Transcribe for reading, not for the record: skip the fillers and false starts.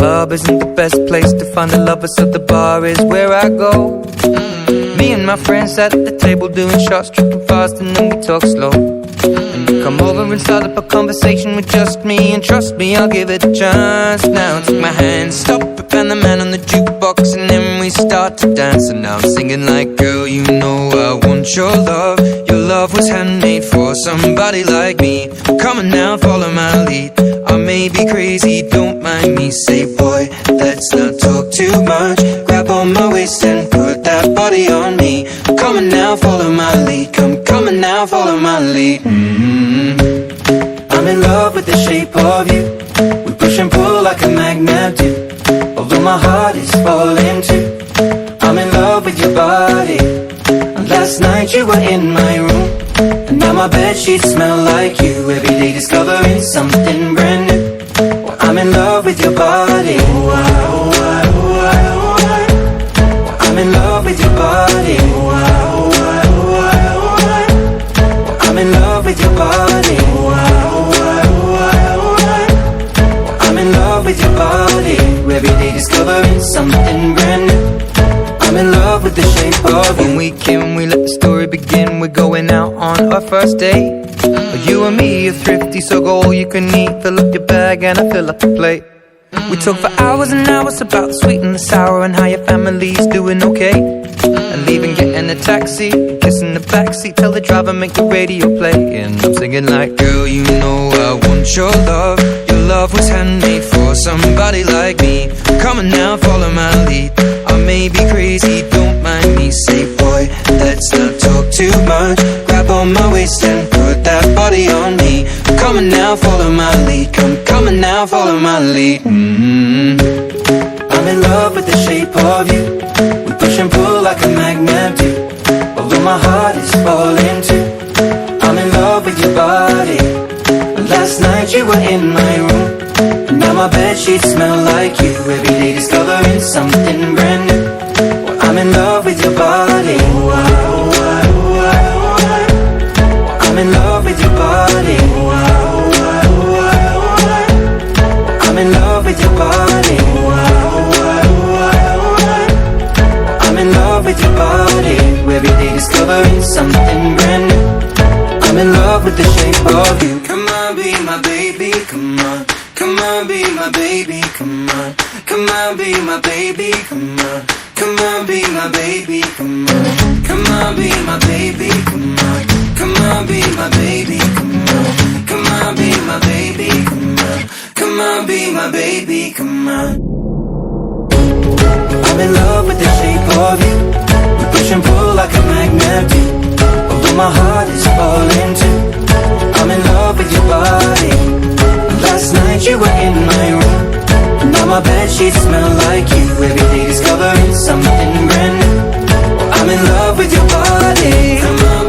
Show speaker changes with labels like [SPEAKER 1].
[SPEAKER 1] club isn't the best place to find the lovers, so the bar is where I go. Me and my friends at the table doing shots, tripping fast, and then we talk slow. And you come over and start up a conversation with just me, and trust me, I'll give it a chance. Now take my hand, stop it, and the man on the jukebox, and then we start to dance. And now I'm singing like, girl, you know I want your love. Your love was handmade for somebody like me. Come on now, follow my lead. I may be crazy, don't mind me. Say, boy, let's not talk too much. Grab on my waist and put that body on me. Come on now, follow my lead. Come on now, follow my lead. I'm in love with the shape of you. We push and pull like a magnet do. Although my heart is falling too. I'm in love with your body. And last night you were in my room, and now my bedsheets smell like you. Every day discovering something brand new. Well, I'm in love with your body. I'm in love with your body. I'm in love with your body. I'm in love with your body. Every day discovering something brand new. I'm in love with the shape of you. When we can, we let the story begin. We're going out on our first date. You and me are thrifty, so go all you can eat. Fill up your bag and I fill up the plate. We talk for hours and hours about the sweet and the sour, and how your family's doing okay. And leaving, getting a taxi, kissing the backseat, tell the driver make the radio play. And I'm singing like, girl, you know I want your love. Your love was handmade for somebody like me. Come on now, follow my lead. I may be crazy, don't mind me. Say, boy, let's not talk too much. Grab on my waist and put that body on me. Come on now, follow my lead. Come on now, follow my lead. I'm in love with the shape of you. We push and pull like a magnet do. Although my heart is falling too. I'm in love with your body. Last night you were in my room, and now my bedsheets smell like you. Every day discovering something brand new. Well, I'm in love with your body. I'm in love with your body. I'm in love with your body. I'm in love with your body. Every day discovering something brand new. I'm in love with the shape of you. Come on, be my baby, come on. Come on, be my baby, come on. Come on, be my baby, come on. Come on, be my baby, come on. Come on, be my baby, come on. Come on, be my baby, come on. Come on, be my baby, come on. Come on, be my baby, come on. I'm in love with the shape of you. We push and pull like a magnet do. Although my heart is falling too. I'm in love with your body. Last night you were in my room, and now my bedsheets smell like you. Every day discovering something brand new. I'm in love with your body. Come on,